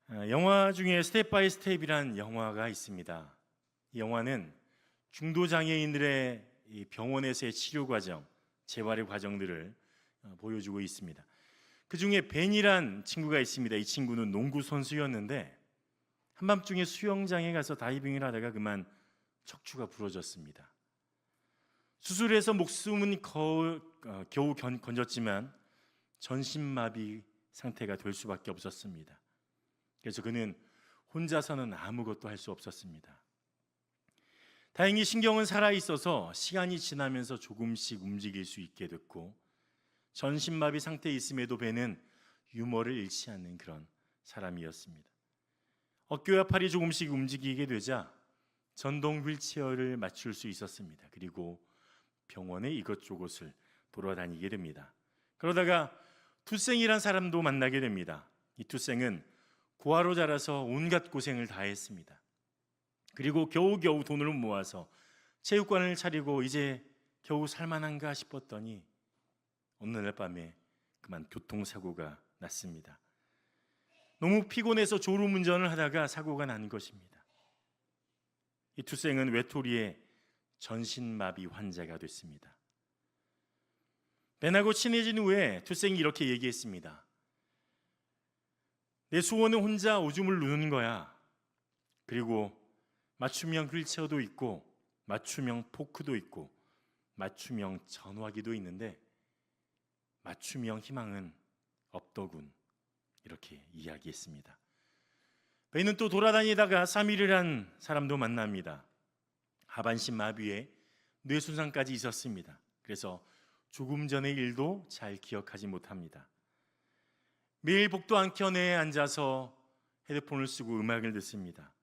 영화 중에 스텝 바이 스텝이란 영화가 있습니다. 이 영화는 중도 장애인들의 이 병원에서의 치료 과정, 재활의 과정들을 보여주고 있습니다. 그 중에 벤이란 친구가 있습니다. 이 친구는 농구 선수였는데 한밤중에 수영장에 가서 다이빙을 하다가 그만 척추가 부러졌습니다. 수술해서 목숨은 겨우 건졌지만 전신마비 상태가 될 수밖에 없었습니다. 그래서 그는 혼자서는 아무것도 할 수 없었습니다. 다행히 신경은 살아있어서 시간이 지나면서 조금씩 움직일 수 있게 됐고, 전신마비 상태에 있음에도 벤은 유머를 잃지 않는 그런 사람이었습니다. 어깨와 팔이 조금씩 움직이게 되자 전동 휠체어를 맞출 수 있었습니다. 그리고 병원의 이것저것을 돌아다니게 됩니다. 그러다가 투생이란 사람도 만나게 됩니다. 이 투생은 고아로 자라서 온갖 고생을 다 했습니다. 그리고 겨우겨우 돈을 모아서 체육관을 차리고 이제 겨우 살만한가 싶었더니 어느 날 밤에 그만 교통사고가 났습니다. 너무 피곤해서 졸음운전을 하다가 사고가 난 것입니다. 이 투생은 외톨이의 전신마비 환자가 됐습니다. 벤하고 친해진 후에 투생이 이렇게 얘기했습니다. 내 소원은 혼자 오줌을 누는 거야. 그리고 맞춤형 휠체어도 있고 맞춤형 포크도 있고 맞춤형 전화기도 있는데 맞춤형 희망은 없더군. 이렇게 이야기했습니다. 벤은 또 돌아다니다가 사미르란 사람도 만납니다. 하반신 마비에 뇌손상까지 있었습니다. 그래서 조금 전의 일도 잘 기억하지 못합니다. 매일 복도 한켠에 앉아서 헤드폰을 쓰고 음악을 듣습니다.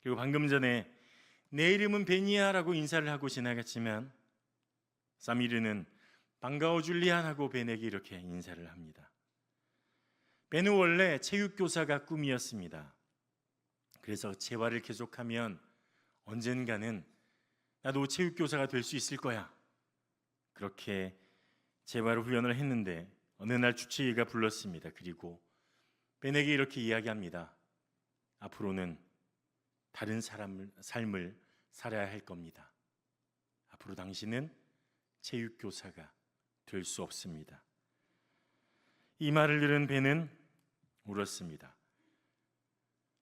그리고 방금 전에 내 이름은 벤이야라고 인사를 하고 지나갔지만 사미르는 반가워 줄리안 하고 벤에게 이렇게 인사를 합니다. 벤은 원래 체육교사가 꿈이었습니다. 그래서 재활을 계속하면 언젠가는 나도 체육교사가 될 수 있을 거야. 그렇게 재활 훈련을 했는데 어느 날 주치의가 불렀습니다. 그리고 벤에게 이렇게 이야기합니다. 앞으로는 다른 삶을 살아야 할 겁니다. 앞으로 당신은 체육교사가 될 수 없습니다. 이 말을 들은 벤은 울었습니다.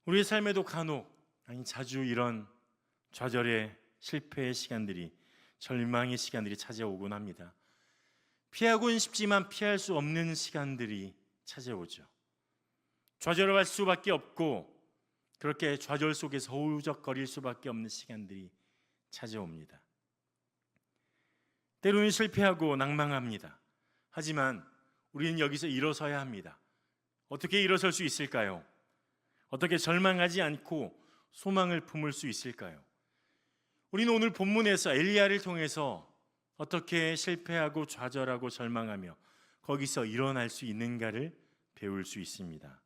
우리의 삶에도 간혹, 아니 자주 이런 좌절의 실패의 시간들이, 절망의 시간들이 찾아오곤 합니다. 피하고는 싶지만 피할 수 없는 시간들이 찾아오죠. 좌절할 수밖에 없고 그렇게 좌절 속에서 허우적거릴 수밖에 없는 시간들이 찾아옵니다. 때로는 실패하고 낭망합니다. 하지만 우리는 여기서 일어서야 합니다. 어떻게 일어설 수 있을까요? 어떻게 절망하지 않고 소망을 품을 수 있을까요? 우리는 오늘 본문에서 엘리야를 통해서 어떻게 실패하고 좌절하고 절망하며 거기서 일어날 수 있는가를 배울 수 있습니다.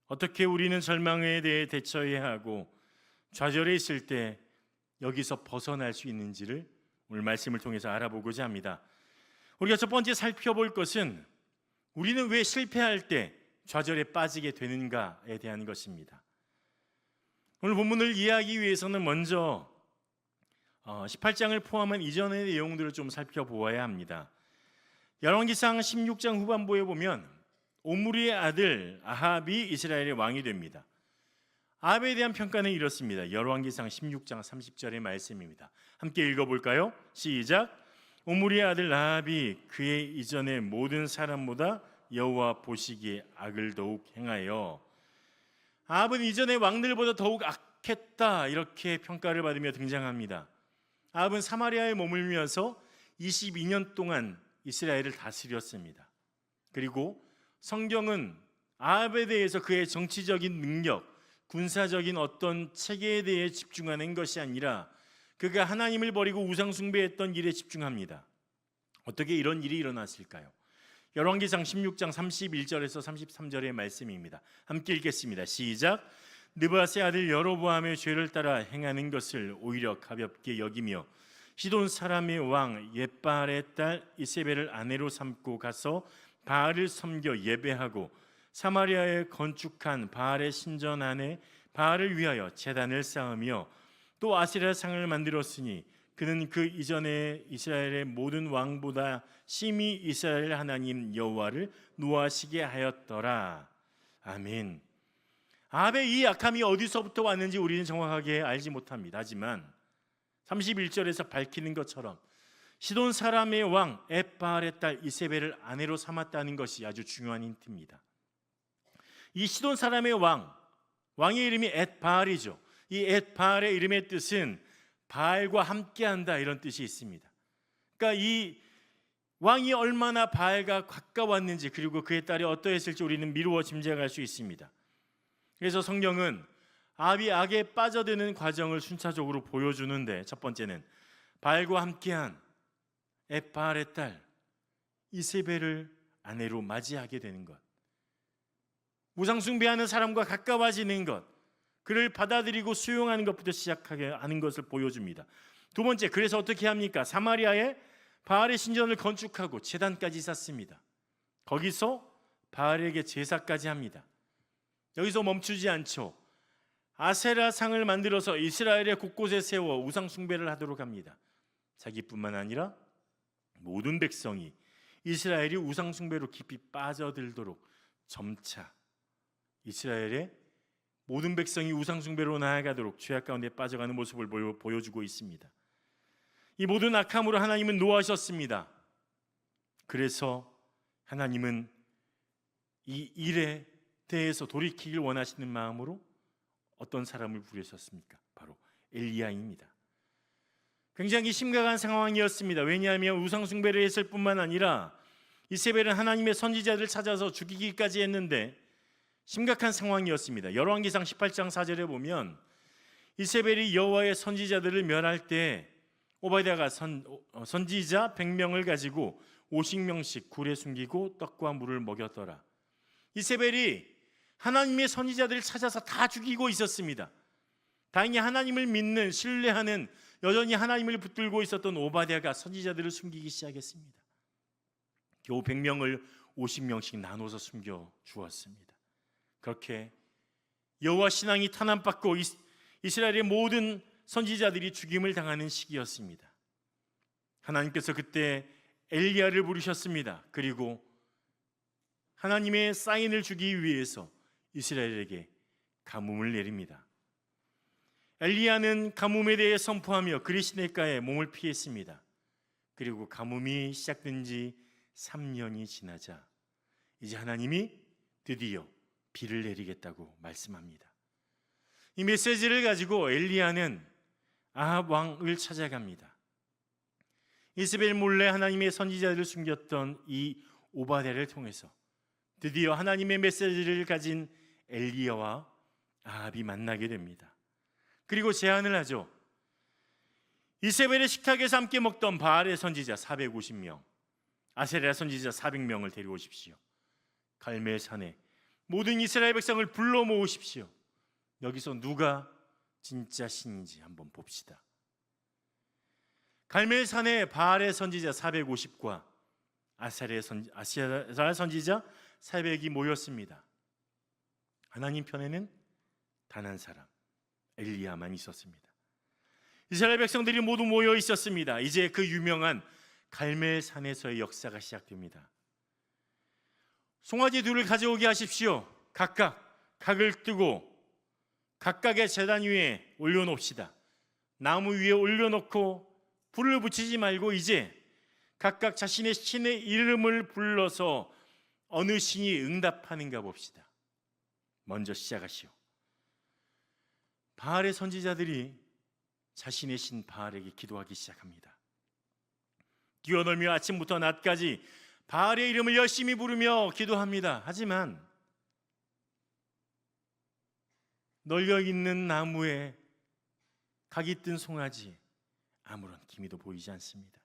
어떻게 우리는 절망에 대해 대처해야 하고 좌절해 있을 때 여기서 벗어날 수 있는지를 오늘 말씀을 통해서 알아보고자 합니다. 우리가 첫 번째 살펴볼 것은 우리는 왜 실패할 때 좌절에 빠지게 되는가에 대한 것입니다. 오늘 본문을 이해하기 위해서는 먼저 18장을 포함한 이전의 내용들을 좀 살펴보아야 합니다. 열왕기상 16장 후반부에 보면 오므리의 아들 아합이 이스라엘의 왕이 됩니다. 아합에 대한 평가는 이렇습니다. 열왕기상 16장 30절의 말씀입니다. 함께 읽어볼까요? 시작. 오므리의 아들 아합이 그의 이전의 모든 사람보다 여호와 보시기에 악을 더욱 행하여. 아합은 이전의 왕들보다 더욱 악했다, 이렇게 평가를 받으며 등장합니다. 아합은 사마리아에 머물면서 22년 동안 이스라엘을 다스렸습니다. 그리고 성경은 아합에 대해서 그의 정치적인 능력, 군사적인 어떤 체계에 대해 집중하는 것이 아니라 그가 하나님을 버리고 우상 숭배했던 일에 집중합니다. 어떻게 이런 일이 일어났을까요? 열왕기상 16장 31절에서 33절의 말씀입니다. 함께 읽겠습니다. 시작. 느바스의 아들 여로보암의 죄를 따라 행하는 것을 오히려 가볍게 여기며 시돈 사람의 왕 옙바알의 딸 이세벨을 아내로 삼고 가서 바알을 섬겨 예배하고 사마리아에 건축한 바알의 신전 안에 바알을 위하여 제단을 쌓으며 또 아세라 상을 만들었으니 그는 그 이전에 이스라엘의 모든 왕보다 심히 이스라엘 하나님 여호와를 노하시게 하였더라. 아멘. 아합의 이 악함이 어디서부터 왔는지 우리는 정확하게 알지 못합니다. 하지만 31절에서 밝히는 것처럼 시돈 사람의 왕 엣바알의 딸 이세벨을 아내로 삼았다는 것이 아주 중요한 힌트입니다. 이 시돈 사람의 왕의 이름이 엣바알이죠. 이 엣바알의 이름의 뜻은 바알과 함께한다, 이런 뜻이 있습니다. 그러니까 이 왕이 얼마나 바알과 가까웠는지, 그리고 그의 딸이 어떠했을지 우리는 미루어 짐작할 수 있습니다. 그래서 성경은 아합이 악에 빠져드는 과정을 순차적으로 보여주는데, 첫 번째는 바알과 함께한 엣바알의 딸 이세벨을 아내로 맞이하게 되는 것, 우상 숭배하는 사람과 가까워지는 것, 그를 받아들이고 수용하는 것부터 시작하게 하는 것을 보여줍니다. 두 번째, 그래서 어떻게 합니까? 사마리아에 바알의 신전을 건축하고 제단까지 쌓습니다. 거기서 바알에게 제사까지 합니다. 여기서 멈추지 않죠. 아세라 상을 만들어서 이스라엘의 곳곳에 세워 우상 숭배를 하도록 합니다. 자기뿐만 아니라 모든 백성이 이스라엘이 우상 숭배로 깊이 빠져들도록 점차 이스라엘의 모든 백성이 우상 숭배로 나아가도록 죄악 가운데 빠져가는 모습을 보여주고 있습니다. 이 모든 악함으로 하나님은 노하셨습니다. 그래서 하나님은 이 일에 대해서 돌이키길 원하시는 마음으로 어떤 사람을 부르셨습니까? 바로 엘리야입니다. 굉장히 심각한 상황이었습니다. 왜냐하면 우상 숭배를 했을 뿐만 아니라 이세벨은 하나님의 선지자들을 찾아서 죽이기까지 했는데 심각한 상황이었습니다. 열왕기상 18장 4절에 보면 이세벨이 여호와의 선지자들을 멸할 때 오바댜가 선지자 100명을 가지고 50명씩 굴에 숨기고 떡과 물을 먹였더라. 이세벨이 하나님의 선지자들을 찾아서 다 죽이고 있었습니다. 다행히 하나님을 믿는, 신뢰하는, 여전히 하나님을 붙들고 있었던 오바댜가 선지자들을 숨기기 시작했습니다. 겨우 100명을 50명씩 나눠서 숨겨 주었습니다. 그렇게 여호와 신앙이 탄압받고 이스라엘의 모든 선지자들이 죽임을 당하는 시기였습니다. 하나님께서 그때 엘리야를 부르셨습니다. 그리고 하나님의 사인을 주기 위해서 이스라엘에게 가뭄을 내립니다. 엘리야는 가뭄에 대해 선포하며 그리시네가에 몸을 피했습니다. 그리고 가뭄이 시작된 지 3년이 지나자 이제 하나님이 드디어 비를 내리겠다고 말씀합니다. 이 메시지를 가지고 엘리야는 아합 왕을 찾아갑니다. 이세벨 몰래 하나님의 선지자들을 숨겼던 이 오바댜를 통해서 드디어 하나님의 메시지를 가진 엘리야와 아합이 만나게 됩니다. 그리고 제안을 하죠. 이세벨의 식탁에서 함께 먹던 바알의 선지자 450명, 아세라 선지자 400명을 데려오십시오. 갈멜산에 모든 이스라엘 백성을 불러 모으십시오. 여기서 누가 진짜 신인지 한번 봅시다. 갈멜산에 바알의 선지자 450과 아세라 선지자 400이 모였습니다. 하나님 편에는 단 한 사람, 엘리야만 있었습니다. 이스라엘 백성들이 모두 모여 있었습니다. 이제 그 유명한 갈멜산에서의 역사가 시작됩니다. 송아지 둘을 가져오게 하십시오. 각각 각을 뜨고 각각의 제단 위에 올려놓읍시다. 나무 위에 올려놓고 불을 붙이지 말고 이제 각각 자신의 신의 이름을 불러서 어느 신이 응답하는가 봅시다. 먼저 시작하시오. 바알의 선지자들이 자신의 신 바알에게 기도하기 시작합니다. 뛰어놀며 아침부터 낮까지 바알의 이름을 열심히 부르며 기도합니다. 하지만 널려있는 나무에 각이 뜬 송아지 아무런 기미도 보이지 않습니다.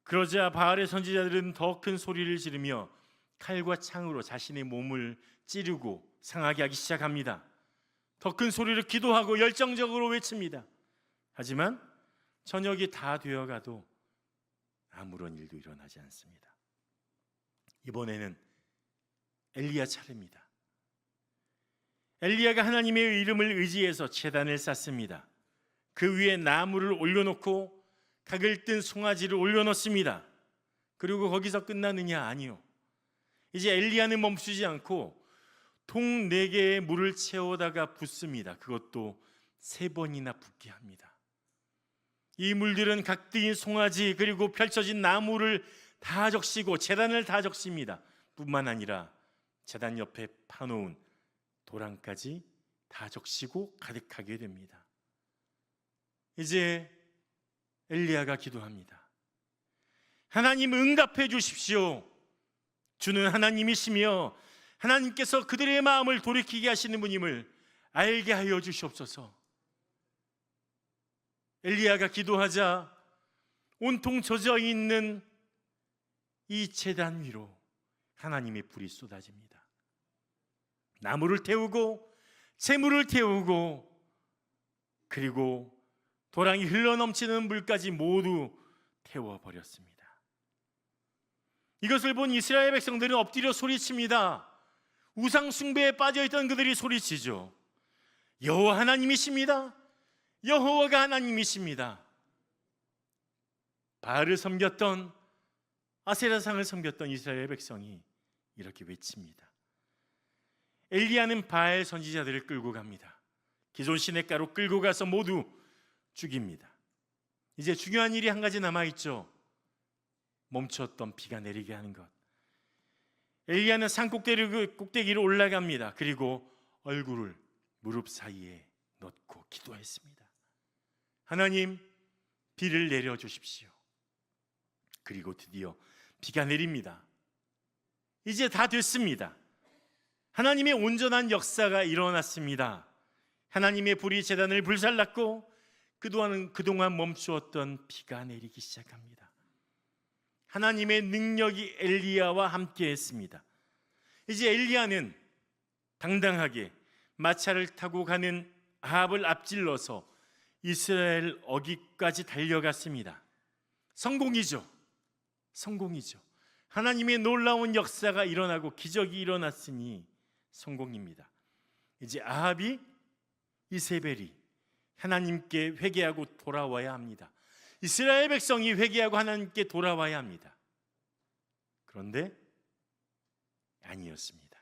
그러자 바알의 선지자들은 더 큰 소리를 지르며 칼과 창으로 자신의 몸을 찌르고 상하게 하기 시작합니다. 더 큰 소리로 기도하고 열정적으로 외칩니다. 하지만 저녁이 다 되어가도 아무런 일도 일어나지 않습니다. 이번에는 엘리야 차례입니다. 엘리야가 하나님의 이름을 의지해서 제단을 쌓습니다. 그 위에 나무를 올려놓고 각을 뜬 송아지를 올려놓습니다. 그리고 거기서 끝나느냐? 아니요. 이제 엘리야는 멈추지 않고 통 4개의 물을 채우다가 붓습니다. 그것도 3번이나 붓게 합니다. 이 물들은 각뜨인 송아지 그리고 펼쳐진 나무를 다 적시고 제단을 다 적십니다. 뿐만 아니라 제단 옆에 파놓은 도랑까지 다 적시고 가득하게 됩니다. 이제 엘리야가 기도합니다. 하나님 응답해 주십시오. 주는 하나님이시며 하나님께서 그들의 마음을 돌이키게 하시는 분임을 알게 하여 주시옵소서. 엘리야가 기도하자 온통 젖어 있는 이 제단 위로 하나님의 불이 쏟아집니다. 나무를 태우고 재물을 태우고 그리고 도랑이 흘러넘치는 물까지 모두 태워버렸습니다. 이것을 본 이스라엘 백성들은 엎드려 소리칩니다. 우상 숭배에 빠져있던 그들이 소리치죠. 여호와 하나님이십니다. 여호와가 하나님이십니다. 바알을 섬겼던 아세라상을 섬겼던 이스라엘 백성이 이렇게 외칩니다. 엘리야는 바알 선지자들을 끌고 갑니다. 기존 시냇가로 끌고 가서 모두 죽입니다. 이제 중요한 일이 한 가지 남아있죠. 멈췄던 비가 내리게 하는 것. 엘리야는 산 꼭대기로 올라갑니다. 그리고 얼굴을 무릎 사이에 넣고 기도했습니다. 하나님, 비를 내려주십시오. 그리고 드디어 비가 내립니다. 이제 다 됐습니다. 하나님의 온전한 역사가 일어났습니다. 하나님의 불이 제단을 불살랐고 그동안 멈추었던 비가 내리기 시작합니다. 하나님의 능력이 엘리야와 함께 했습니다. 이제 엘리야는 당당하게 마차를 타고 가는 아합을 앞질러서 이스라엘 어귀까지 달려갔습니다. 성공이죠. 하나님의 놀라운 역사가 일어나고 기적이 일어났으니 성공입니다. 이제 아합이 이세벨이 하나님께 회개하고 돌아와야 합니다. 이스라엘 백성이 회개하고 하나님께 돌아와야 합니다. 그런데 아니었습니다.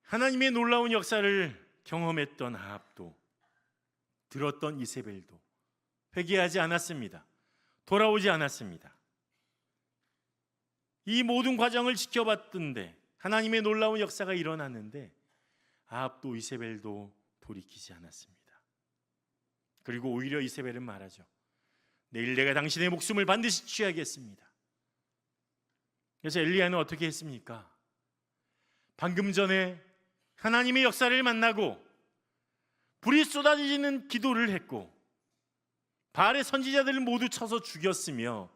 하나님의 놀라운 역사를 경험했던 아합도 들었던 이세벨도 회개하지 않았습니다. 돌아오지 않았습니다. 이 모든 과정을 지켜봤던데 하나님의 놀라운 역사가 일어났는데 아합도 이세벨도 돌이키지 않았습니다. 그리고 오히려 이세벨은 말하죠. 내일 내가 당신의 목숨을 반드시 취하겠습니다. 그래서 엘리야는 어떻게 했습니까? 방금 전에 하나님의 역사를 만나고 불이 쏟아지는 기도를 했고 바알의 선지자들을 모두 쳐서 죽였으며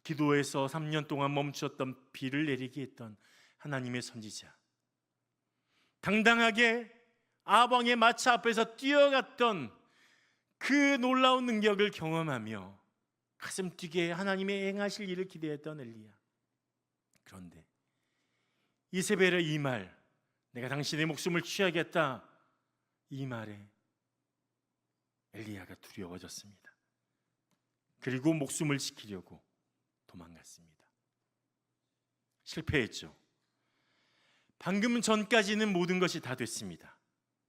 기도에서 3년 동안 멈추었던 비를 내리게 했던 하나님의 선지자, 당당하게 아방의 마차 앞에서 뛰어갔던 그 놀라운 능력을 경험하며 가슴 뛰게 하나님의 행하실 일을 기대했던 엘리야. 그런데 이세벨의 이 말, 내가 당신의 목숨을 취하겠다, 이 말에 엘리야가 두려워졌습니다. 그리고 목숨을 지키려고 도망갔습니다. 실패했죠. 방금 전까지는 모든 것이 다 됐습니다.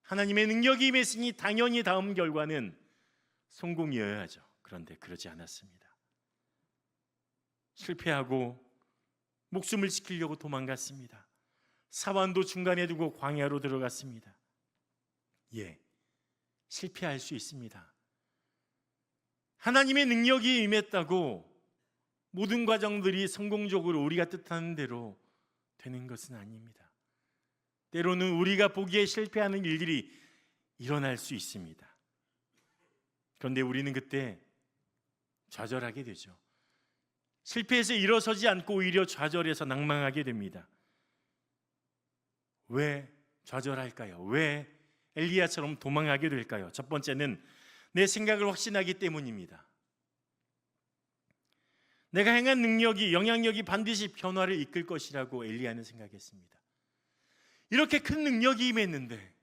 하나님의 능력이 임했으니 당연히 다음 결과는 성공이어야죠. 그런데 그러지 않았습니다. 실패하고 목숨을 지키려고 도망갔습니다. 사환도 중간에 두고 광야로 들어갔습니다. 실패할 수 있습니다. 하나님의 능력이 임했다고 모든 과정들이 성공적으로 우리가 뜻하는 대로 되는 것은 아닙니다. 때로는 우리가 보기에 실패하는 일들이 일어날 수 있습니다. 그런데 우리는 그때 좌절하게 되죠. 실패해서 일어서지 않고 오히려 좌절해서 낭망하게 됩니다. 왜 좌절할까요? 왜 엘리야처럼 도망하게 될까요? 첫 번째는 내 생각을 확신하기 때문입니다. 내가 행한 능력이, 영향력이 반드시 변화를 이끌 것이라고 엘리야는 생각했습니다. 이렇게 큰 능력이 임했는데,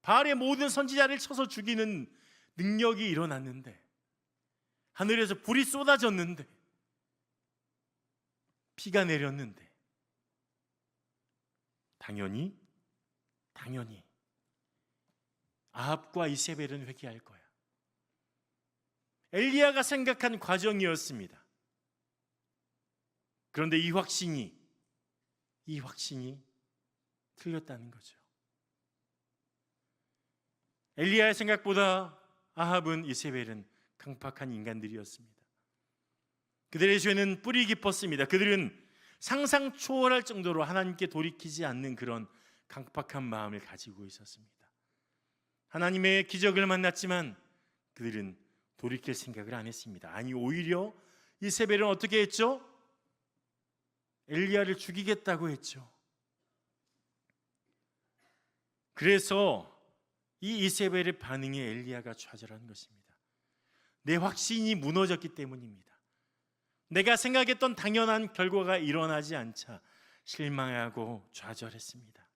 바알의 모든 선지자를 쳐서 죽이는 능력이 일어났는데, 하늘에서 불이 쏟아졌는데, 피가 내렸는데, 당연히 아합과 이세벨은 회개할 거야. 엘리야가 생각한 과정이었습니다. 그런데 이 확신이 틀렸다는 거죠. 엘리야의 생각보다 아합은, 이세벨은 강팍한 인간들이었습니다. 그들의 죄는 뿌리 깊었습니다. 그들은 상상 초월할 정도로 하나님께 돌이키지 않는 그런 강팍한 마음을 가지고 있었습니다. 하나님의 기적을 만났지만 그들은 돌이킬 생각을 안 했습니다. 아니, 오히려 이세벨은 어떻게 했죠? 엘리야를 죽이겠다고 했죠. 그래서 이 이세벨의 반응에 엘리야가 좌절한 것입니다. 내 확신이 무너졌기 때문입니다. 내가 생각했던 당연한 결과가 일어나지 않자 실망하고 좌절했습니다.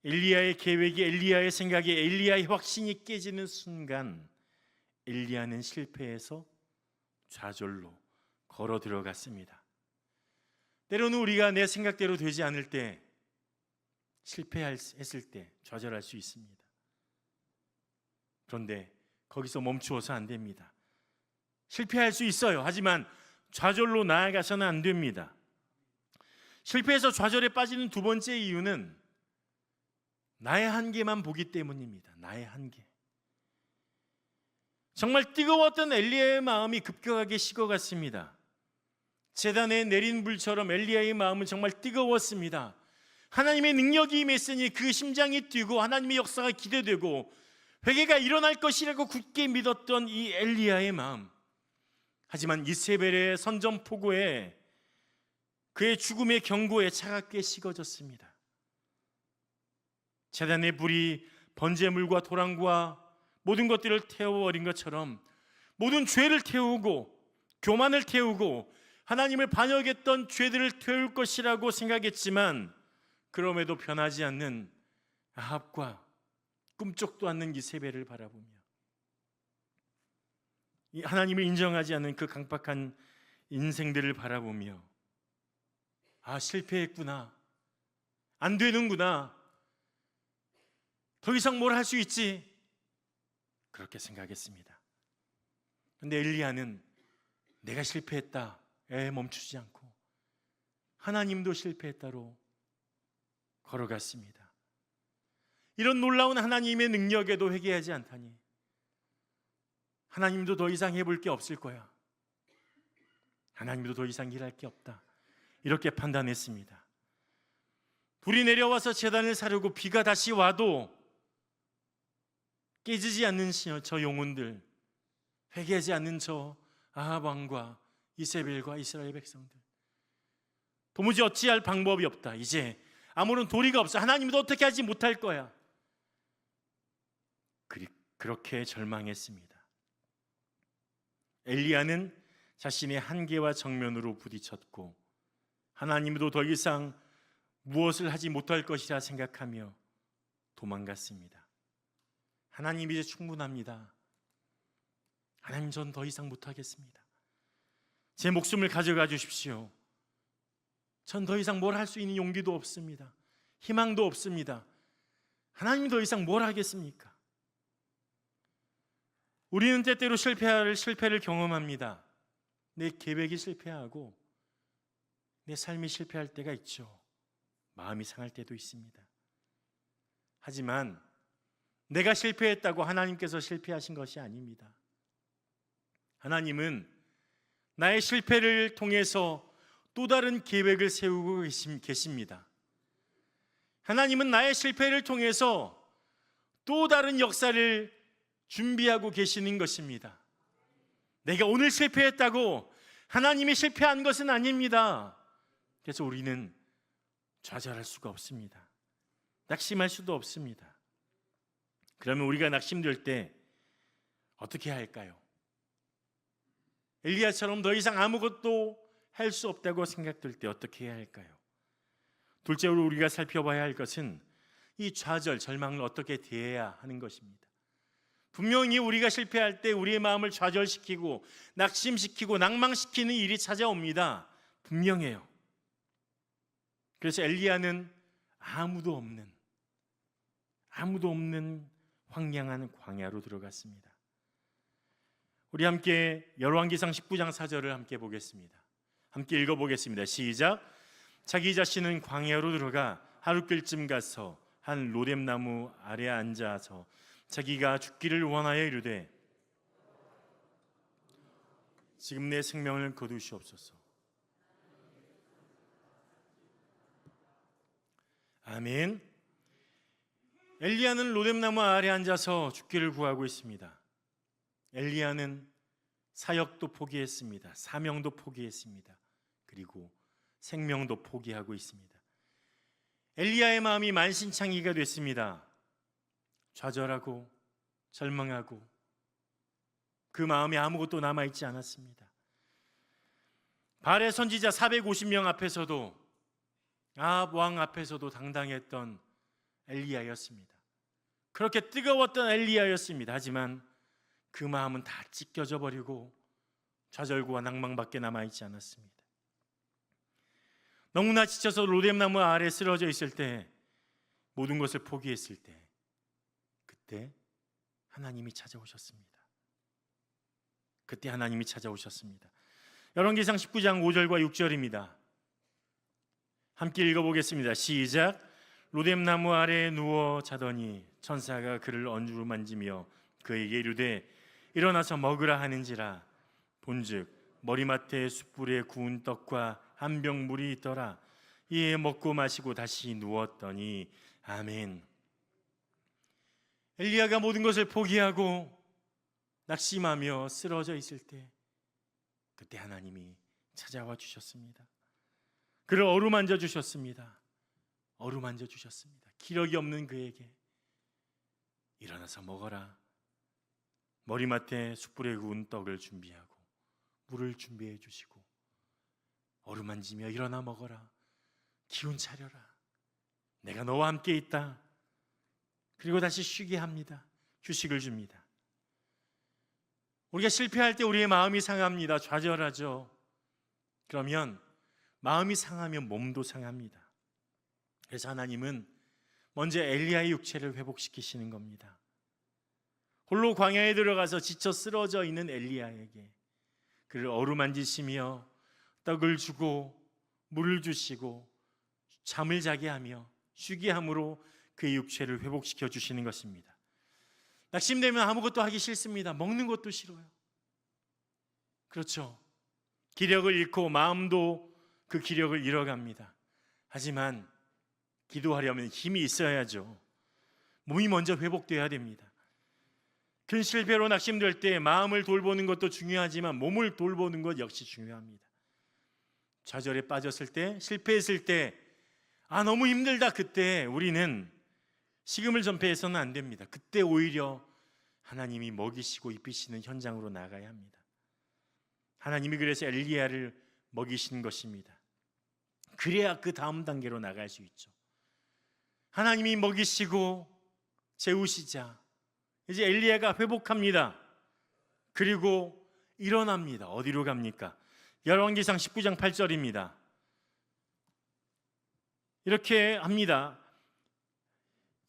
엘리야의 계획이, 엘리야의 생각이, 엘리야의 확신이 깨지는 순간 엘리야는 실패해서 좌절로 걸어 들어갔습니다. 때로는 우리가 내 생각대로 되지 않을 때, 실패했을 때 좌절할 수 있습니다. 그런데 거기서 멈추어서 안 됩니다. 실패할 수 있어요. 하지만 좌절로 나아가서는 안 됩니다. 실패해서 좌절에 빠지는 두 번째 이유는 나의 한계만 보기 때문입니다. 나의 한계. 정말 뜨거웠던 엘리야의 마음이 급격하게 식어갔습니다. 제단에 내린 불처럼 엘리야의 마음은 정말 뜨거웠습니다. 하나님의 능력이 임했으니 그 심장이 뛰고 하나님의 역사가 기대되고 회개가 일어날 것이라고 굳게 믿었던 이 엘리야의 마음. 하지만 이세벨의 선전포고에, 그의 죽음의 경고에 차갑게 식어졌습니다. 제단의 불이 번제물과 도랑과 모든 것들을 태워버린 것처럼 모든 죄를 태우고 교만을 태우고 하나님을 반역했던 죄들을 태울 것이라고 생각했지만, 그럼에도 변하지 않는 아합과 꿈쩍도 않는 이세벨을 바라보며, 이 하나님을 인정하지 않는 그 강팍한 인생들을 바라보며, 아, 실패했구나, 안 되는구나, 더 이상 뭘 할 수 있지, 그렇게 생각했습니다. 그런데 엘리야는 내가 실패했다 멈추지 않고 하나님도 실패했다로 걸어갔습니다. 이런 놀라운 하나님의 능력에도 회개하지 않다니 하나님도 더 이상 해볼 게 없을 거야, 하나님도 더 이상 일할 게 없다, 이렇게 판단했습니다. 불이 내려와서 제단을 사르고 비가 다시 와도 깨지지 않는 저 영혼들, 회개하지 않는 저 아합 왕과 이세벨과 이스라엘 백성들, 도무지 어찌할 방법이 없다, 이제 아무런 도리가 없어, 하나님도 어떻게 하지 못할 거야, 그렇게 절망했습니다. 엘리야는 자신의 한계와 정면으로 부딪혔고 하나님도 더 이상 무엇을 하지 못할 것이라 생각하며 도망갔습니다. 하나님, 이제 충분합니다. 하나님, 전 더 이상 못하겠습니다. 제 목숨을 가져가 주십시오. 전 더 이상 뭘 할 수 있는 용기도 없습니다. 희망도 없습니다. 하나님, 더 이상 뭘 하겠습니까? 우리는 때때로 실패를 경험합니다. 내 계획이 실패하고 내 삶이 실패할 때가 있죠. 마음이 상할 때도 있습니다. 하지만 내가 실패했다고 하나님께서 실패하신 것이 아닙니다. 하나님은 나의 실패를 통해서 또 다른 계획을 세우고 계십니다. 하나님은 나의 실패를 통해서 또 다른 역사를 준비하고 계시는 것입니다. 내가 오늘 실패했다고 하나님이 실패한 것은 아닙니다. 그래서 우리는 좌절할 수가 없습니다. 낙심할 수도 없습니다. 그러면 우리가 낙심될 때 어떻게 해야 할까요? 엘리야처럼 더 이상 아무것도 할 수 없다고 생각될 때 어떻게 해야 할까요? 둘째로 우리가 살펴봐야 할 것은 이 좌절, 절망을 어떻게 대해야 하는 것입니다. 분명히 우리가 실패할 때 우리의 마음을 좌절시키고 낙심시키고 낭망시키는 일이 찾아옵니다. 분명해요. 그래서 엘리야는 아무도 없는 황량한 광야로 들어갔습니다. 우리 함께 열왕기상 19장 4절을 함께 보겠습니다. 함께 읽어보겠습니다. 시작. 자기 자신은 광야로 들어가 하룻길쯤 가서 한 로뎀나무 아래 앉아서 자기가 죽기를 원하여 이르되 지금 내 생명을 거두시옵소서. 아멘. 엘리야는 로뎀나무 아래 앉아서 죽기를 구하고 있습니다. 엘리야는 사역도 포기했습니다. 사명도 포기했습니다. 그리고 생명도 포기하고 있습니다. 엘리야의 마음이 만신창이가 됐습니다. 좌절하고 절망하고 그 마음에 아무것도 남아있지 않았습니다. 바알의 선지자 450명 앞에서도 아합 왕 앞에서도 당당했던 엘리야였습니다. 그렇게 뜨거웠던 엘리야였습니다. 하지만 그 마음은 다 찢겨져 버리고 좌절과 낭망밖에 남아있지 않았습니다. 너무나 지쳐서 로뎀나무 아래 쓰러져 있을 때, 모든 것을 포기했을 때, 그때 하나님이 찾아오셨습니다. 그때 하나님이 찾아오셨습니다. 열왕기상 19장 5절과 6절입니다. 함께 읽어보겠습니다. 시작. 로뎀나무 아래에 누워 자더니 천사가 그를 언주로 만지며 그에게 이르되 일어나서 먹으라 하는지라. 본즉 머리맡에 숯불에 구운 떡과 한 병 물이 있더라. 이에 먹고 마시고 다시 누웠더니 아멘. 엘리야가 모든 것을 포기하고 낙심하며 쓰러져 있을 때, 그때 하나님이 찾아와 주셨습니다. 그를 어루만져 주셨습니다. 어루만져 주셨습니다. 기력이 없는 그에게 일어나서 먹어라. 머리맡에 숯불에 구운 떡을 준비하고 물을 준비해 주시고 어루만지며 일어나 먹어라. 기운 차려라. 내가 너와 함께 있다. 그리고 다시 쉬게 합니다. 휴식을 줍니다. 우리가 실패할 때 우리의 마음이 상합니다. 좌절하죠. 그러면 마음이 상하면 몸도 상합니다. 그래서 하나님은 먼저 엘리야의 육체를 회복시키시는 겁니다. 홀로 광야에 들어가서 지쳐 쓰러져 있는 엘리야에게 그를 어루만지시며 떡을 주고 물을 주시고 잠을 자게 하며 쉬게 함으로 그의 육체를 회복시켜 주시는 것입니다. 낙심되면 아무것도 하기 싫습니다. 먹는 것도 싫어요. 그렇죠. 기력을 잃고 마음도 그 기력을 잃어갑니다. 하지만 기도하려면 힘이 있어야죠. 몸이 먼저 회복돼야 됩니다. 큰 실패로 낙심될 때 마음을 돌보는 것도 중요하지만 몸을 돌보는 것 역시 중요합니다. 좌절에 빠졌을 때, 실패했을 때, 너무 힘들다. 그때 우리는 식음을 전폐해서는 안 됩니다. 그때 오히려 하나님이 먹이시고 입히시는 현장으로 나가야 합니다. 하나님이 그래서 엘리야를 먹이신 것입니다. 그래야 그 다음 단계로 나갈 수 있죠. 하나님이 먹이시고 재우시자 이제 엘리야가 회복합니다. 그리고 일어납니다. 어디로 갑니까? 열왕기상 19장 8절입니다. 이렇게 합니다.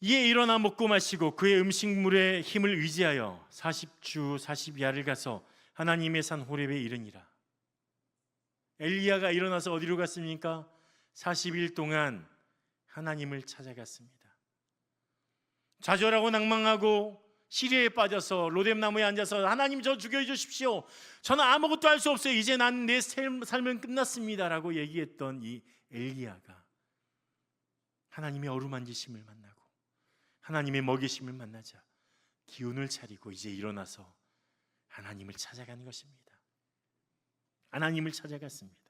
이에 일어나 먹고 마시고 그의 음식물의 힘을 의지하여 40주 40야를 가서 하나님의 산 호렙에 이르니라. 엘리야가 일어나서 어디로 갔습니까? 40일 동안 하나님을 찾아갔습니다. 좌절하고 낭망하고 시리에 빠져서 로뎀나무에 앉아서 하나님 저 죽여주십시오. 저는 아무것도 할 수 없어요. 이제 난 내 삶은 끝났습니다 라고 얘기했던 이 엘리야가 하나님의 어루만지심을 만나고 하나님의 먹이심을 만나자 기운을 차리고 이제 일어나서 하나님을 찾아가는 것입니다. 하나님을 찾아갔습니다.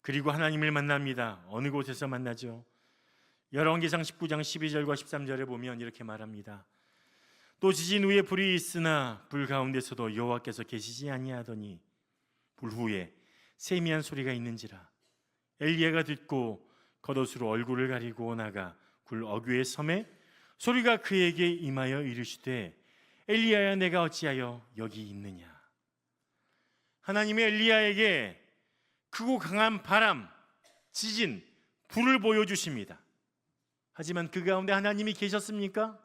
그리고 하나님을 만납니다. 어느 곳에서 만나죠? 열왕기상 19장 12절과 13절에 보면 이렇게 말합니다. 또 지진 후에 불이 있으나 불 가운데서도 여호와께서 계시지 아니하더니 불 후에 세미한 소리가 있는지라. 엘리야가 듣고 겉옷으로 얼굴을 가리고 나가 굴 어귀의 섬에 소리가 그에게 임하여 이르시되 엘리야야 내가 어찌하여 여기 있느냐. 하나님이 엘리야에게 크고 강한 바람, 지진, 불을 보여주십니다. 하지만 그 가운데 하나님이 계셨습니까?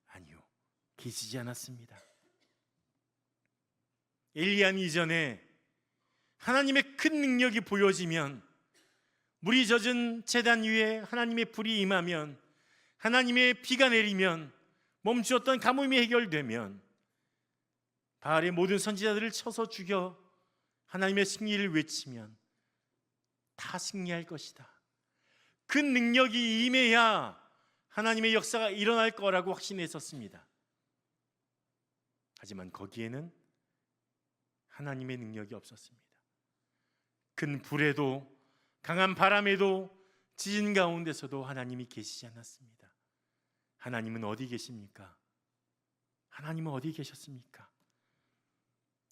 아니요, 계시지 않았습니다. 엘리야는 이전에 하나님의 큰 능력이 보여지면, 물이 젖은 제단 위에 하나님의 불이 임하면, 하나님의 비가 내리면, 멈추었던 가뭄이 해결되면 바알의 모든 선지자들을 쳐서 죽여 하나님의 승리를 외치면 다 승리할 것이다. 그 능력이 임해야 하나님의 역사가 일어날 거라고 확신했었습니다. 하지만 거기에는 하나님의 능력이 없었습니다. 큰 불에도 강한 바람에도 지진 가운데서도 하나님이 계시지 않았습니다. 하나님은 어디 계십니까? 하나님은 어디 계셨습니까?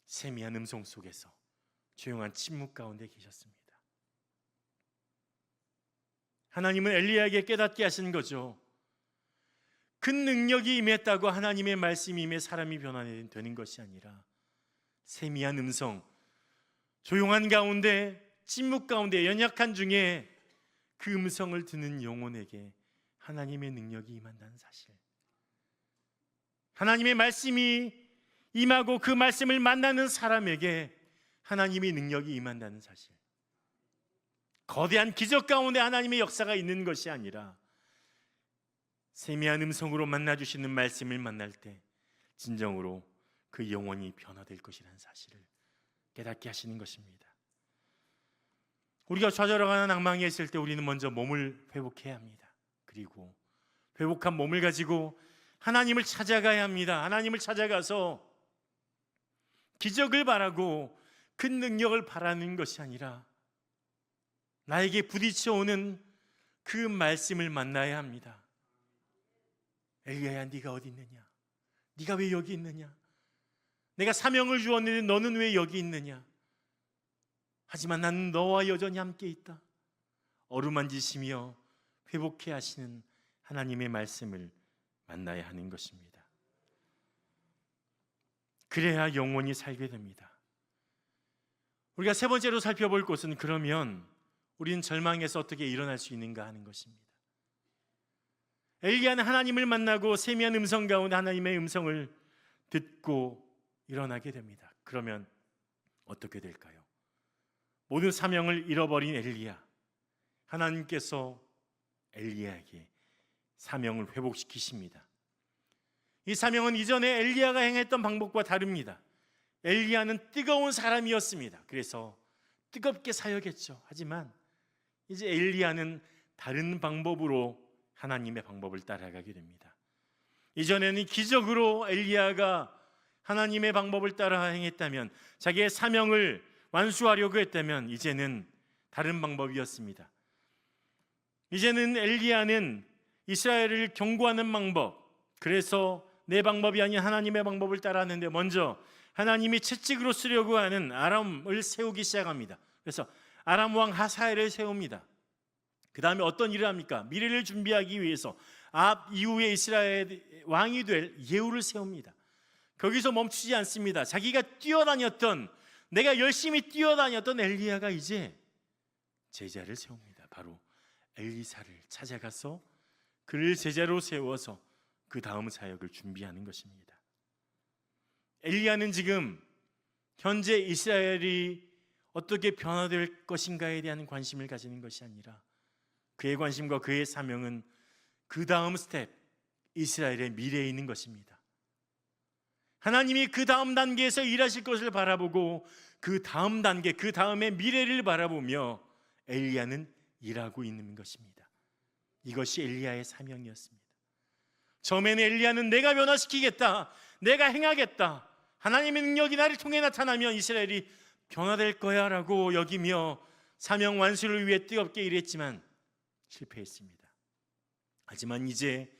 세미한 음성 속에서 조용한 침묵 가운데 계셨습니다. 하나님은 엘리야에게 깨닫게 하신 거죠. 큰 능력이 임했다고 하나님의 말씀이 임해 사람이 변화되는 것이 아니라 세미한 음성, 조용한 가운데, 침묵 가운데, 연약한 중에 그 음성을 듣는 영혼에게 하나님의 능력이 임한다는 사실, 하나님의 말씀이 임하고 그 말씀을 만나는 사람에게 하나님의 능력이 임한다는 사실, 거대한 기적 가운데 하나님의 역사가 있는 것이 아니라 세미한 음성으로 만나주시는 말씀을 만날 때 진정으로 그 영혼이 변화될 것이라는 사실을 깨닫게 하시는 것입니다. 우리가 좌절하거나 낭망해 있을 때 우리는 먼저 몸을 회복해야 합니다. 그리고 회복한 몸을 가지고 하나님을 찾아가야 합니다. 하나님을 찾아가서 기적을 바라고 큰 능력을 바라는 것이 아니라 나에게 부딪혀오는 그 말씀을 만나야 합니다. 엘리야야, 네가 어디 있느냐? 네가 왜 여기 있느냐? 내가 사명을 주었는데 너는 왜 여기 있느냐? 하지만 나는 너와 여전히 함께 있다. 어루만지시며 회복해 하시는 하나님의 말씀을 만나야 하는 것입니다. 그래야 영원히 살게 됩니다. 우리가 세 번째로 살펴볼 것은, 그러면 우리는 절망에서 어떻게 일어날 수 있는가 하는 것입니다. 엘리야는 하나님을 만나고 세미한 음성 가운데 하나님의 음성을 듣고 일어나게 됩니다. 그러면 어떻게 될까요? 모든 사명을 잃어버린 엘리야, 하나님께서 엘리야에게 사명을 회복시키십니다. 이 사명은 이전에 엘리야가 행했던 방법과 다릅니다. 엘리야는 뜨거운 사람이었습니다. 그래서 뜨겁게 사역했죠. 하지만 이제 엘리야는 다른 방법으로 하나님의 방법을 따라가게 됩니다. 이전에는 기적으로 엘리야가 하나님의 방법을 따라 행했다면, 자기의 사명을 완수하려고 했다면, 이제는 다른 방법이었습니다. 이제는 엘리야는 이스라엘을 경고하는 방법, 그래서 내 방법이 아닌 하나님의 방법을 따라하는데 먼저 하나님이 채찍으로 쓰려고 하는 아람을 세우기 시작합니다. 그래서 아람 왕 하사엘을 세웁니다. 그 다음에 어떤 일을 합니까? 미래를 준비하기 위해서 이후에 이스라엘 왕이 될 예후를 세웁니다. 거기서 멈추지 않습니다. 자기가 뛰어다녔던, 내가 열심히 뛰어다녔던 엘리야가 이제 제자를 세웁니다. 바로 엘리사를 찾아가서 그를 제자로 세워서 그 다음 사역을 준비하는 것입니다. 엘리야는 지금 현재 이스라엘이 어떻게 변화될 것인가에 대한 관심을 가지는 것이 아니라, 그의 관심과 그의 사명은 그 다음 스텝, 이스라엘의 미래에 있는 것입니다. 하나님이 그 다음 단계에서 일하실 것을 바라보고 그 다음 단계, 그 다음의 미래를 바라보며 엘리야는 일하고 있는 것입니다. 이것이 엘리야의 사명이었습니다. 처음에는 엘리야는 내가 변화시키겠다, 내가 행하겠다, 하나님의 능력이 나를 통해 나타나면 이스라엘이 변화될 거야 라고 여기며 사명 완수를 위해 뜨겁게 일했지만 실패했습니다. 하지만 이제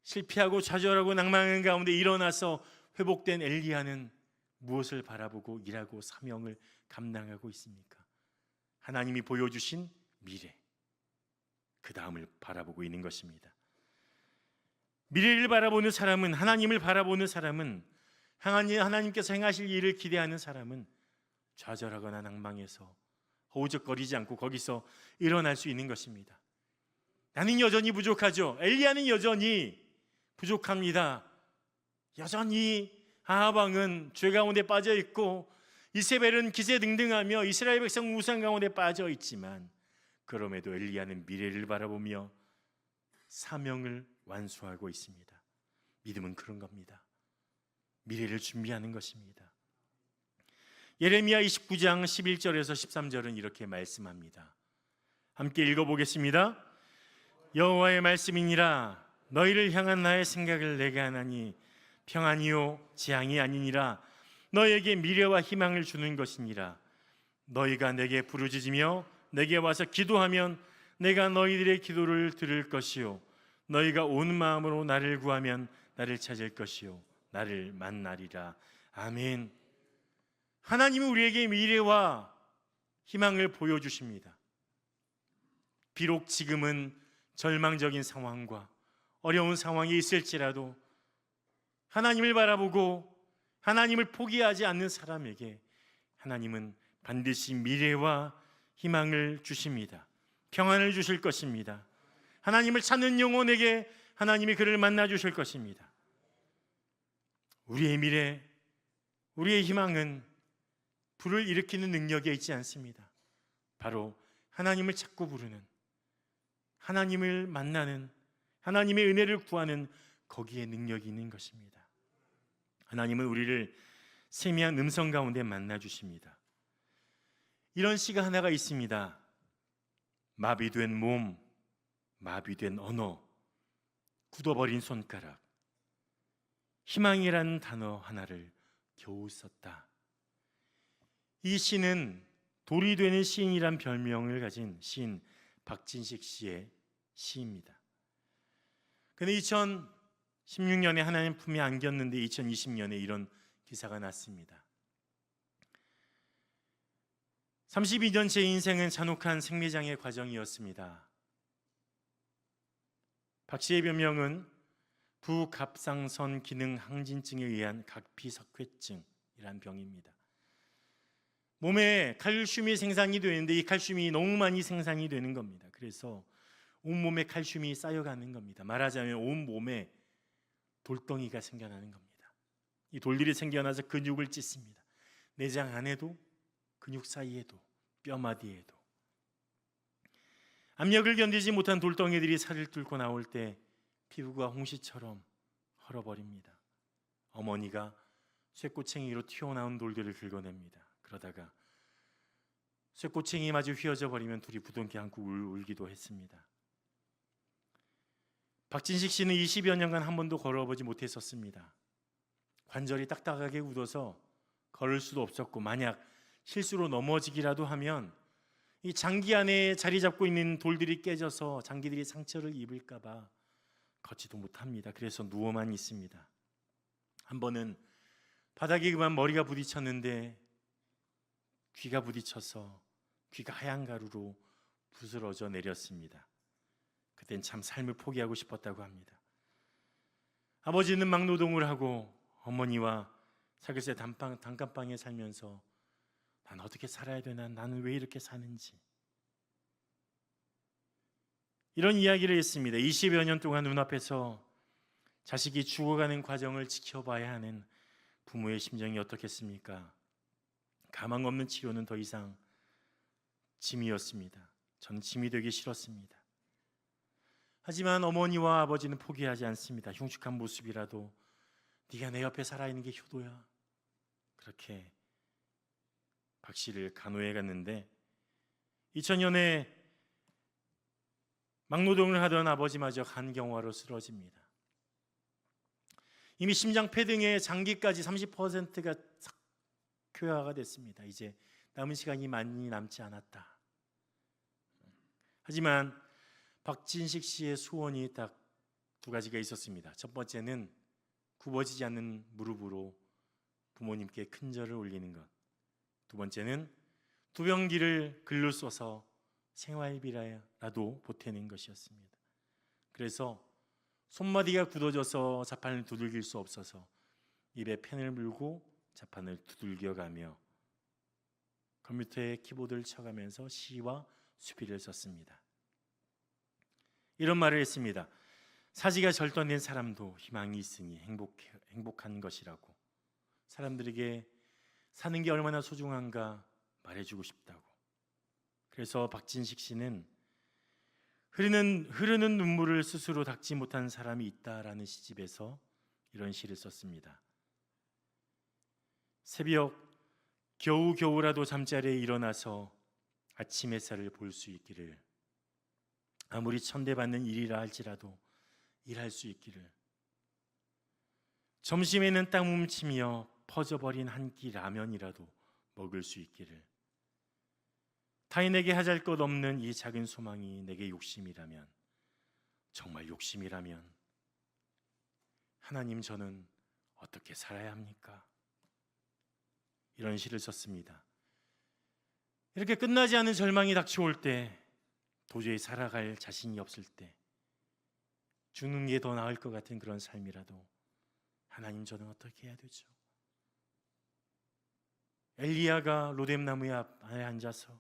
실패하고 좌절하고 낭망한 가운데 일어나서 회복된 엘리야는 무엇을 바라보고 일하고 사명을 감당하고 있습니까? 하나님이 보여주신 미래, 그 다음을 바라보고 있는 것입니다. 미래를 바라보는 사람은, 하나님을 바라보는 사람은, 하나님께서 행하실 일을 기대하는 사람은 좌절하거나 낭망해서 허우적거리지 않고 거기서 일어날 수 있는 것입니다. 나는 여전히 부족하죠. 엘리야는 여전히 부족합니다. 여전히 아합 왕은 죄 가운데 빠져 있고 이세벨은 기세등등하며 이스라엘 백성 우상 가운데 빠져 있지만, 그럼에도 엘리야는 미래를 바라보며 사명을 완수하고 있습니다. 믿음은 그런 겁니다. 미래를 준비하는 것입니다. 예레미야 29장 11절에서 13절은 이렇게 말씀합니다. 함께 읽어보겠습니다. 여호와의 말씀이니라. 너희를 향한 나의 생각을 내게 하나니 평안이요 재앙이 아니니라. 너에게 미래와 희망을 주는 것이니라. 너희가 내게 부르짖으며 내게 와서 기도하면 내가 너희들의 기도를 들을 것이요 너희가 온 마음으로 나를 구하면 나를 찾을 것이요 나를 만나리라. 아멘. 하나님은 우리에게 미래와 희망을 보여주십니다. 비록 지금은 절망적인 상황과 어려운 상황이 있을지라도 하나님을 바라보고 하나님을 포기하지 않는 사람에게 하나님은 반드시 미래와 희망을 주십니다. 평안을 주실 것입니다. 하나님을 찾는 영혼에게 하나님이 그를 만나 주실 것입니다. 우리의 미래, 우리의 희망은 불을 일으키는 능력에 있지 않습니다. 바로 하나님을 찾고 부르는, 하나님을 만나는, 하나님의 은혜를 구하는 거기에 능력이 있는 것입니다. 하나님은 우리를 세미한 음성 가운데 만나 주십니다. 이런 시가 하나가 있습니다. 마비된 몸, 마비된 언어, 굳어버린 손가락, 희망이라는 단어 하나를 겨우 썼다. 이 시는 돌이 되는 시인이란 별명을 가진 시인 박진식 씨의 시입니다. 그런데 2016년에 하나님 품에 안겼는데 2020년에 이런 기사가 났습니다. 32년 제 인생은 잔혹한 생리장애 과정이었습니다. 박 씨의 별명은 부갑상선 기능 항진증에 의한 각피석회증이란 병입니다. 몸에 칼슘이 생산이 되는데 이 칼슘이 너무 많이 생산이 되는 겁니다. 그래서 온몸에 칼슘이 쌓여가는 겁니다. 말하자면 온몸에 돌덩이가 생겨나는 겁니다. 이 돌들이 생겨나서 근육을 찢습니다. 내장 안에도 근육 사이에도 뼈마디에도. 압력을 견디지 못한 돌덩이들이 살을 뚫고 나올 때 피부가 홍시처럼 헐어버립니다. 어머니가 쇠꼬챙이로 튀어나온 돌들을 긁어냅니다. 그러다가 쇠꼬챙이 마저 휘어져 버리면 둘이 부둥켜 안고 울기도 했습니다. 박진식 씨는 20여 년간 한 번도 걸어보지 못했었습니다. 관절이 딱딱하게 굳어서 걸을 수도 없었고, 만약 실수로 넘어지기라도 하면 이 장기 안에 자리 잡고 있는 돌들이 깨져서 장기들이 상처를 입을까 봐 걷지도 못합니다. 그래서 누워만 있습니다. 한 번은 바닥에 그만 머리가 부딪혔는데 귀가 부딪혀서 귀가 하얀 가루로 부스러져 내렸습니다. 그땐 참 삶을 포기하고 싶었다고 합니다. 아버지는 막노동을 하고 어머니와 사글세 단칸방에 살면서 난 어떻게 살아야 되나, 나는 왜 이렇게 사는지, 이런 이야기를 했습니다. 20여 년 동안 눈앞에서 자식이 죽어가는 과정을 지켜봐야 하는 부모의 심정이 어떻겠습니까? 가망 없는 치료는 더 이상 짐이었습니다. 저는 짐이 되기 싫었습니다. 하지만 어머니와 아버지는 포기하지 않습니다. 흉측한 모습이라도 네가 내 옆에 살아있는 게 효도야. 그렇게 박 씨를 간호해 갔는데 2000년에 막노동을 하던 아버지마저 간경화로 쓰러집니다. 이미 심장 폐등의 장기까지 30%가 폐화가 됐습니다. 이제 남은 시간이 많이 남지 않았다. 하지만 박진식 씨의 소원이 딱 두 가지가 있었습니다. 첫 번째는 굽어지지 않는 무릎으로 부모님께 큰절을 올리는 것. 두 번째는 두병기를 글로 써서 생활비라도 보태는 것이었습니다. 그래서 손마디가 굳어져서 자판을 두들길 수 없어서 입에 펜을 물고 자판을 두들겨가며 컴퓨터에 키보드를 쳐가면서 시와 수필을 썼습니다. 이런 말을 했습니다. 사지가 절단된 사람도 희망이 있으니 행복한 것이라고. 사람들에게 사는 게 얼마나 소중한가 말해주고 싶다고. 그래서 박진식 씨는 흐르는 눈물을 스스로 닦지 못한 사람이 있다라는 시집에서 이런 시를 썼습니다. 새벽 겨우라도 잠자리에 일어나서 아침 햇살을 볼 수 있기를, 아무리 천대받는 일이라 할지라도 일할 수 있기를, 점심에는 땀 훔치며 퍼져버린 한 끼 라면이라도 먹을 수 있기를, 타인에게 하잘 것 없는 이 작은 소망이 내게 욕심이라면, 정말 욕심이라면 하나님, 저는 어떻게 살아야 합니까? 이런 시를 썼습니다. 이렇게 끝나지 않은 절망이 닥쳐올 때, 도저히 살아갈 자신이 없을 때, 죽는 게 더 나을 것 같은 그런 삶이라도 하나님, 저는 어떻게 해야 되죠? 엘리야가 로뎀나무의 앞에 앉아서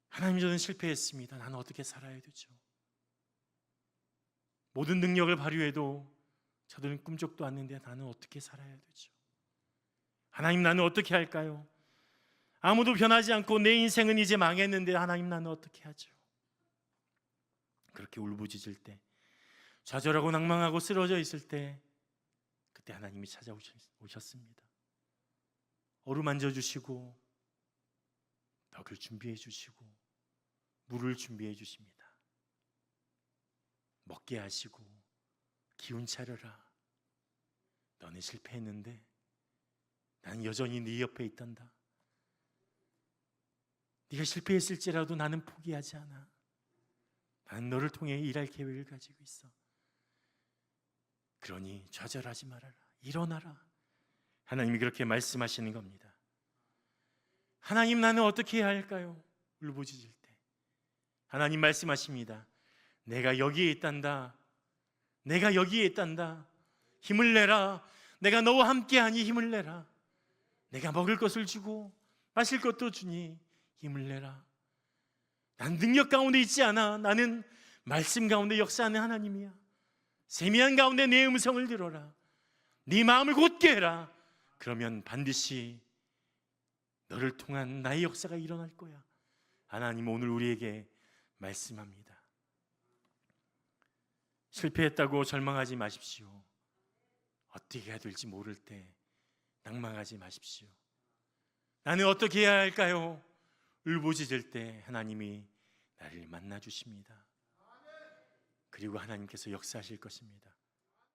하나님, 저는 실패했습니다. 나는 어떻게 살아야 되죠? 모든 능력을 발휘해도 저들은 꿈쩍도 않는데 나는 어떻게 살아야 되죠? 하나님, 나는 어떻게 할까요? 아무도 변하지 않고 내 인생은 이제 망했는데 하나님, 나는 어떻게 하죠? 그렇게 울부짖을 때, 좌절하고 낭망하고 쓰러져 있을 때, 그때 하나님이 찾아오셨습니다. 어루만져 주시고 벽을 준비해 주시고 물을 준비해 주십니다. 먹게 하시고 기운 차려라. 너는 실패했는데 나는 여전히 네 옆에 있단다. 네가 실패했을지라도 나는 포기하지 않아. 나는 너를 통해 일할 계획을 가지고 있어. 그러니 좌절하지 말아라. 일어나라. 하나님이 그렇게 말씀하시는 겁니다. 하나님, 나는 어떻게 해야 할까요? 울부짖을 때 하나님 말씀하십니다. 내가 여기에 있단다. 내가 여기에 있단다. 힘을 내라. 내가 너와 함께하니 힘을 내라. 내가 먹을 것을 주고 마실 것도 주니 힘을 내라. 난 능력 가운데 있지 않아. 나는 말씀 가운데 역사하는 하나님이야. 세미한 가운데 내 음성을 들어라. 네 마음을 곧게 해라. 그러면 반드시 너를 통한 나의 역사가 일어날 거야. 하나님, 오늘 우리에게 말씀합니다. 실패했다고 절망하지 마십시오. 어떻게 해야 될지 모를 때 낭망하지 마십시오. 나는 어떻게 해야 할까요? 울부짖을 때 하나님이 나를 만나 주십니다. 그리고 하나님께서 역사하실 것입니다.